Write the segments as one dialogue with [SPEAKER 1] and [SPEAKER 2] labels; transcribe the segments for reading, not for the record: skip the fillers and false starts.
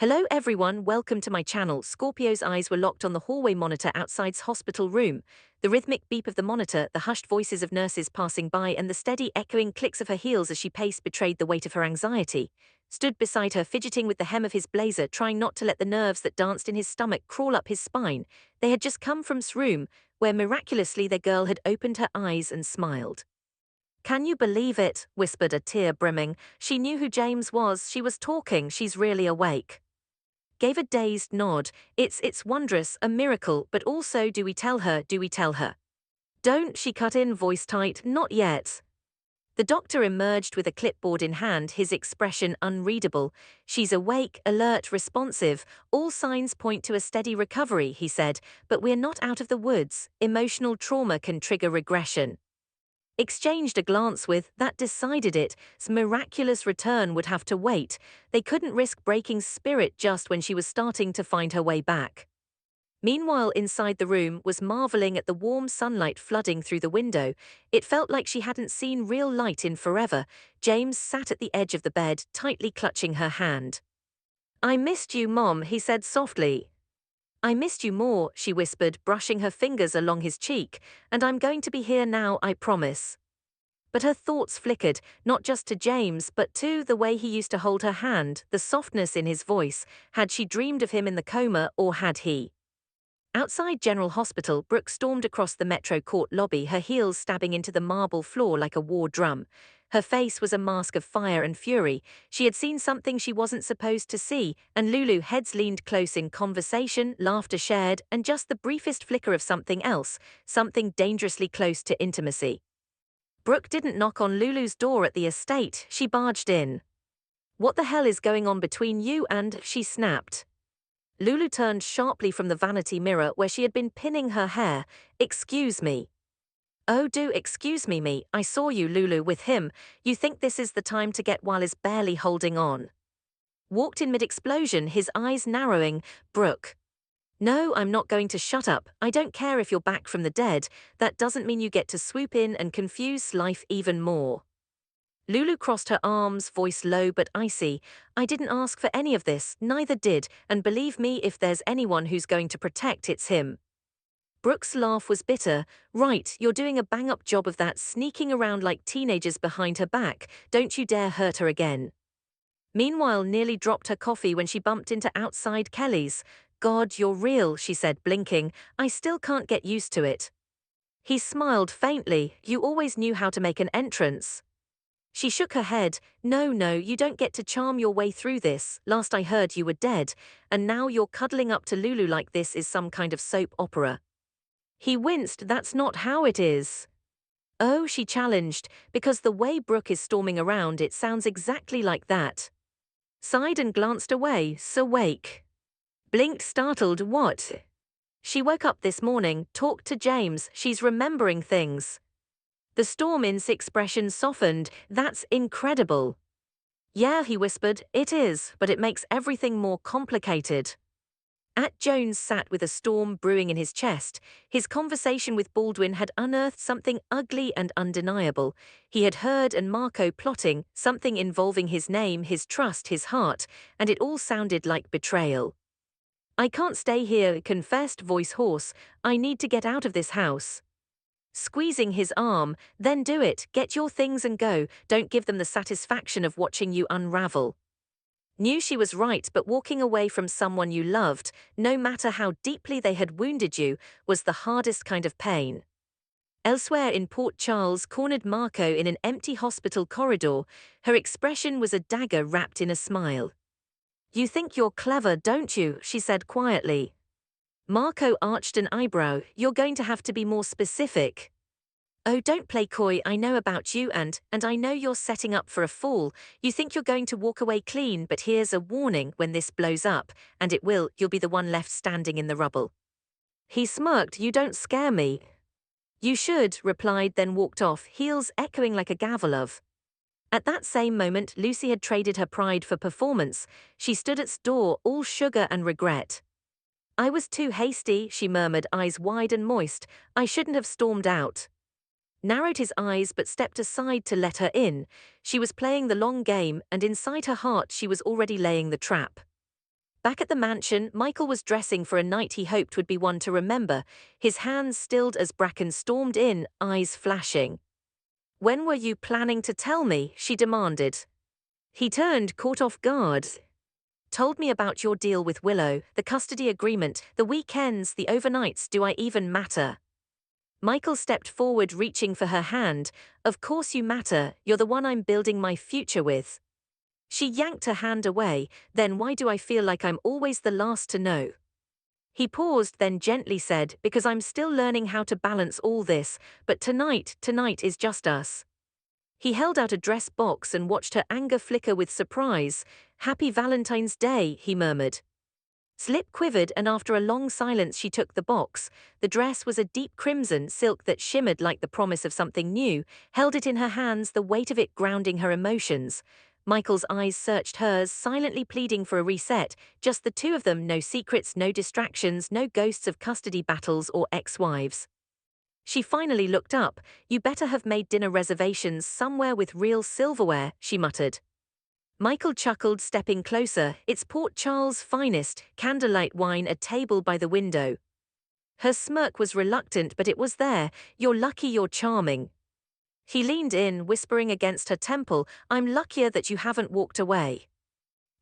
[SPEAKER 1] Hello everyone, welcome to my channel. Scorpio's eyes were locked on the hallway monitor outside's hospital room. The rhythmic beep of the monitor, the hushed voices of nurses passing by and the steady echoing clicks of her heels as she paced betrayed the weight of her anxiety. Stood beside her fidgeting with the hem of his blazer, trying not to let the nerves that danced in his stomach crawl up his spine. They had just come from his room, where miraculously their girl had opened her eyes and smiled. "Can you believe it?" whispered a tear brimming. She knew who James was, she was talking, she's really awake. Gave a dazed nod. It's wondrous, a miracle, but also do we tell her, do we tell her? Don't, she cut in, voice tight, not yet. The doctor emerged with a clipboard in hand, his expression unreadable. She's awake, alert, responsive. All signs point to a steady recovery, he said, but we're not out of the woods. Emotional trauma can trigger regression. Exchanged a glance with, that decided it, miraculous return would have to wait. They couldn't risk breaking spirit just when she was starting to find her way back. Meanwhile, inside the room was marveling at the warm sunlight flooding through the window. It felt like she hadn't seen real light in forever. James sat at the edge of the bed, tightly clutching her hand. "I missed you, Mom," he said softly. "I missed you more," she whispered, brushing her fingers along his cheek, "and I'm going to be here now, I promise." But her thoughts flickered, not just to James, but to the way he used to hold her hand, the softness in his voice. Had she dreamed of him in the coma, or had he? Outside General Hospital, Brooke stormed across the Metro Court lobby, her heels stabbing into the marble floor like a war drum. Her face was a mask of fire and fury. She had seen something she wasn't supposed to see, and Lulu, heads leaned close in conversation, laughter shared, and just the briefest flicker of something else, something dangerously close to intimacy. Brooke didn't knock on Lulu's door at the estate, she barged in. "What the hell is going on between you and?" she snapped. Lulu turned sharply from the vanity mirror where she had been pinning her hair. "Excuse me." "Oh, do excuse me, I saw you, Lulu, with him. You think this is the time to get while is barely holding on." Walked in mid-explosion, his eyes narrowing. "Brooke. No, I'm not going to shut up. I don't care if you're back from the dead. That doesn't mean you get to swoop in and confuse life even more." Lulu crossed her arms, voice low but icy. "I didn't ask for any of this, neither did, and believe me, if there's anyone who's going to protect, it's him." Brooke's laugh was bitter. "Right, you're doing a bang-up job of that, sneaking around like teenagers behind her back. Don't you dare hurt her again." Meanwhile, nearly dropped her coffee when she bumped into outside Kelly's. "God, you're real," she said, blinking. "I still can't get used to it." He smiled faintly. "You always knew how to make an entrance." She shook her head. No, you don't get to charm your way through this. Last I heard you were dead, and now you're cuddling up to Lulu like this is some kind of soap opera." He winced. "That's not how it is." "Oh," she challenged, "because the way Brooke is storming around, it sounds exactly like that." Sighed and glanced away. "So wake." Blinked, startled. "What?" "She woke up this morning, talked to James, she's remembering things." The storm's expression softened. "That's incredible." "Yeah," he whispered, "it is, but it makes everything more complicated." Jones sat with a storm brewing in his chest. His conversation with Baldwin had unearthed something ugly and undeniable. He had heard and Marco plotting, something involving his name, his trust, his heart, and it all sounded like betrayal. "I can't stay here," confessed, voice hoarse. "I need to get out of this house." Squeezing his arm. "Then do it, get your things and go, don't give them the satisfaction of watching you unravel." Knew she was right, but walking away from someone you loved, no matter how deeply they had wounded you, was the hardest kind of pain. Elsewhere in Port Charles, cornered Marco in an empty hospital corridor. Her expression was a dagger wrapped in a smile. "You think you're clever, don't you?" she said quietly. Marco arched an eyebrow. "You're going to have to be more specific." "Oh, don't play coy, I know about you and I know you're setting up for a fall. You think you're going to walk away clean, but here's a warning: when this blows up, and it will, you'll be the one left standing in the rubble." He smirked. "You don't scare me." "You should," replied, then walked off, heels echoing like a gavel of. At that same moment, Lucy had traded her pride for performance. She stood at its door, all sugar and regret. "I was too hasty," she murmured, eyes wide and moist. "I shouldn't have stormed out." Narrowed his eyes but stepped aside to let her in. She was playing the long game, and inside her heart she was already laying the trap. Back at the mansion, Michael was dressing for a night he hoped would be one to remember, his hands stilled as Bracken stormed in, eyes flashing. "When were you planning to tell me?" she demanded. He turned, caught off guard. "Told me about your deal with Willow, the custody agreement, the weekends, the overnights, do I even matter?" Michael stepped forward, reaching for her hand. "Of course you matter, you're the one I'm building my future with." She yanked her hand away. "Then why do I feel like I'm always the last to know?" He paused, then gently said, "Because I'm still learning how to balance all this, but tonight is just us." He held out a dress box and watched her anger flicker with surprise. "Happy Valentine's Day," he murmured. Slip quivered, and after a long silence she took the box. The dress was a deep crimson silk that shimmered like the promise of something new, held it in her hands, the weight of it grounding her emotions. Michael's eyes searched hers, silently pleading for a reset, just the two of them, no secrets, no distractions, no ghosts of custody battles or ex-wives. She finally looked up. "You better have made dinner reservations somewhere with real silverware," she muttered. Michael chuckled, stepping closer. "It's Port Charles' finest, candlelight wine, a table by the window." Her smirk was reluctant, but it was there. "You're lucky you're charming." He leaned in, whispering against her temple, "I'm luckier that you haven't walked away."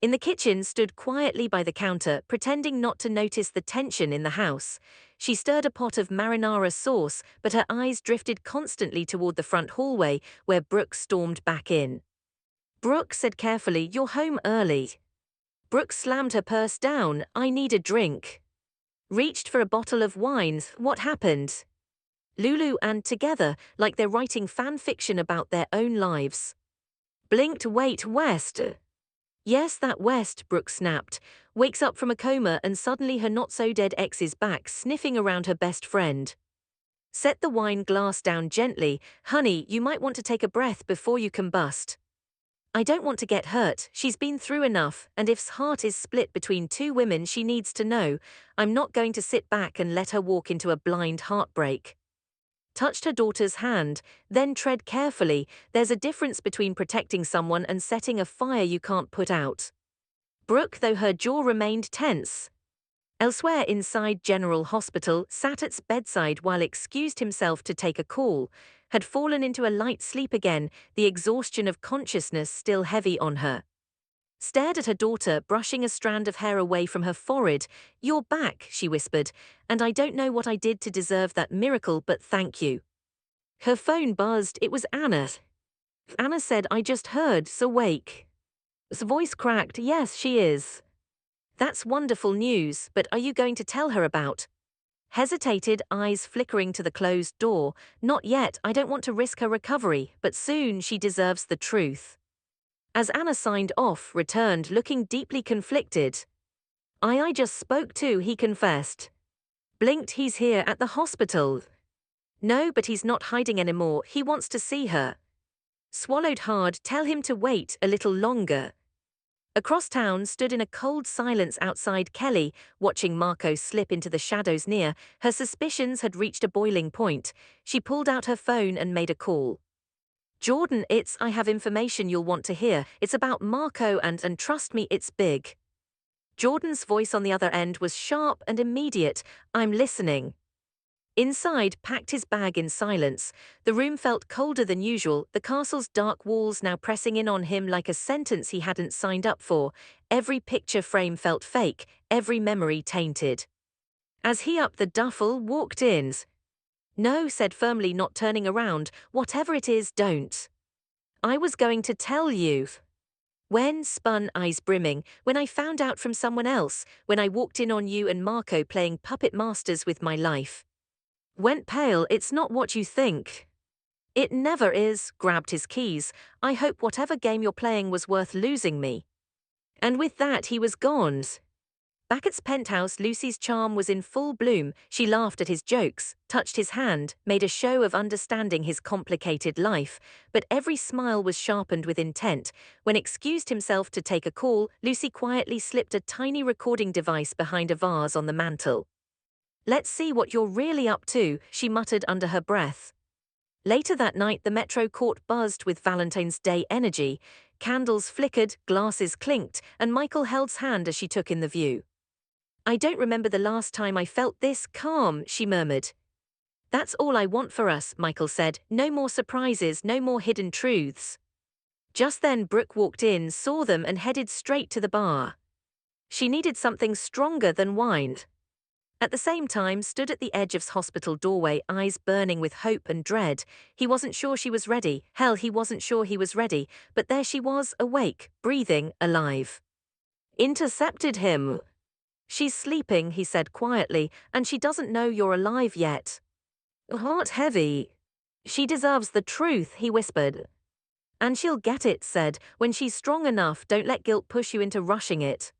[SPEAKER 1] In the kitchen, stood quietly by the counter, pretending not to notice the tension in the house. She stirred a pot of marinara sauce, but her eyes drifted constantly toward the front hallway, where Brooke stormed back in. Brooke said carefully, "You're home early." Brooke slammed her purse down. "I need a drink." Reached for a bottle of wine. "What happened?" Lulu and together, like they're writing fan fiction about their own lives. Blinked. "Wait, West." "Yes, that West," Brooke snapped. Wakes up from a coma and suddenly her not-so-dead ex is back, sniffing around her best friend. Set the wine glass down gently. "Honey, you might want to take a breath before you combust." "I don't want to get hurt, she's been through enough, and if's heart is split between two women she needs to know. I'm not going to sit back and let her walk into a blind heartbreak." Touched her daughter's hand, "Then tread carefully, there's a difference between protecting someone and setting a fire you can't put out." Brooke, though her jaw remained tense. Elsewhere inside General Hospital, sat at's bedside while excused himself to take a call, had fallen into a light sleep again, the exhaustion of consciousness still heavy on her. Stared at her daughter, brushing a strand of hair away from her forehead. "You're back," she whispered, "and I don't know what I did to deserve that miracle, but thank you." Her phone buzzed. It was Anna. Anna said, "I just heard, awake." His voice cracked. "Yes, she is." "That's wonderful news, but are you going to tell her about?" Hesitated, eyes flickering to the closed door. "Not yet, I don't want to risk her recovery, but soon she deserves the truth." As Anna signed off, returned, looking deeply conflicted. I just spoke to," he confessed. Blinked. "He's here at the hospital." "No, but he's not hiding anymore, he wants to see her." Swallowed hard. "Tell him to wait a little longer." Across town, stood in a cold silence outside Kelly, watching Marco slip into the shadows near. Her suspicions had reached a boiling point. She pulled out her phone and made a call. "Jordan, I have information you'll want to hear. It's about Marco and trust me, it's big." Jordan's voice on the other end was sharp and immediate. "I'm listening." Inside, packed his bag in silence. The room felt colder than usual, the castle's dark walls now pressing in on him like a sentence he hadn't signed up for. Every picture frame felt fake, every memory tainted. As he upped the duffel, walked in. "No," said firmly, not turning around. "Whatever it is, don't." "I was going to tell you." "When?" spun, eyes brimming. "When I found out from someone else, when I walked in on you and Marco playing puppet masters with my life." Went pale. "It's not what you think." "It never is," grabbed his keys. "I hope whatever game you're playing was worth losing me." And with that he was gone. Back at's penthouse, Lucy's charm was in full bloom. She laughed at his jokes, touched his hand, made a show of understanding his complicated life, but every smile was sharpened with intent. When excused himself to take a call, Lucy quietly slipped a tiny recording device behind a vase on the mantel. "Let's see what you're really up to," she muttered under her breath. Later that night, the Metro court buzzed with Valentine's Day energy. Candles flickered, glasses clinked, and Michael held her hand as she took in the view. "I don't remember the last time I felt this calm," she murmured. "That's all I want for us," Michael said. "No more surprises, no more hidden truths." Just then Brooke walked in, saw them, and headed straight to the bar. She needed something stronger than wine. At the same time, stood at the edge of the hospital doorway, eyes burning with hope and dread. He wasn't sure she was ready. Hell, he wasn't sure he was ready. But there she was, awake, breathing, alive. "Intercepted him." "She's sleeping," he said quietly, "and she doesn't know you're alive yet." "Heart heavy." "She deserves the truth," he whispered. "And she'll get it," said. "When she's strong enough, don't let guilt push you into rushing it."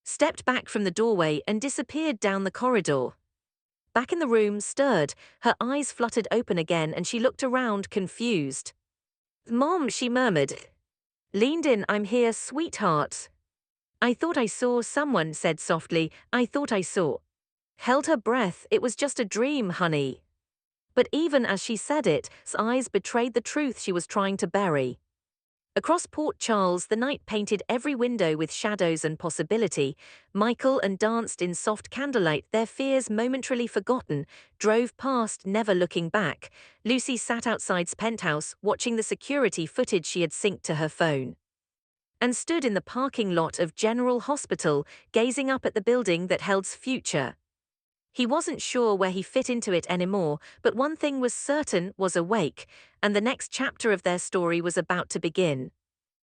[SPEAKER 1] Stepped back from the doorway and disappeared down the corridor. Back in the room, stirred, her eyes fluttered open again and she looked around, confused. "Mom," she murmured. Leaned in. "I'm here, sweetheart." "I thought I saw," someone said softly. "I thought I saw." Held her breath. "It was just a dream, honey." But even as she said it, her eyes betrayed the truth she was trying to bury. Across Port Charles, the night painted every window with shadows and possibility. Michael and danced in soft candlelight, their fears momentarily forgotten, drove past, never looking back. Lucy sat outside's penthouse, watching the security footage she had synced to her phone. And stood in the parking lot of General Hospital, gazing up at the building that held's future. He wasn't sure where he fit into it anymore, but one thing was certain, was awake, and the next chapter of their story was about to begin.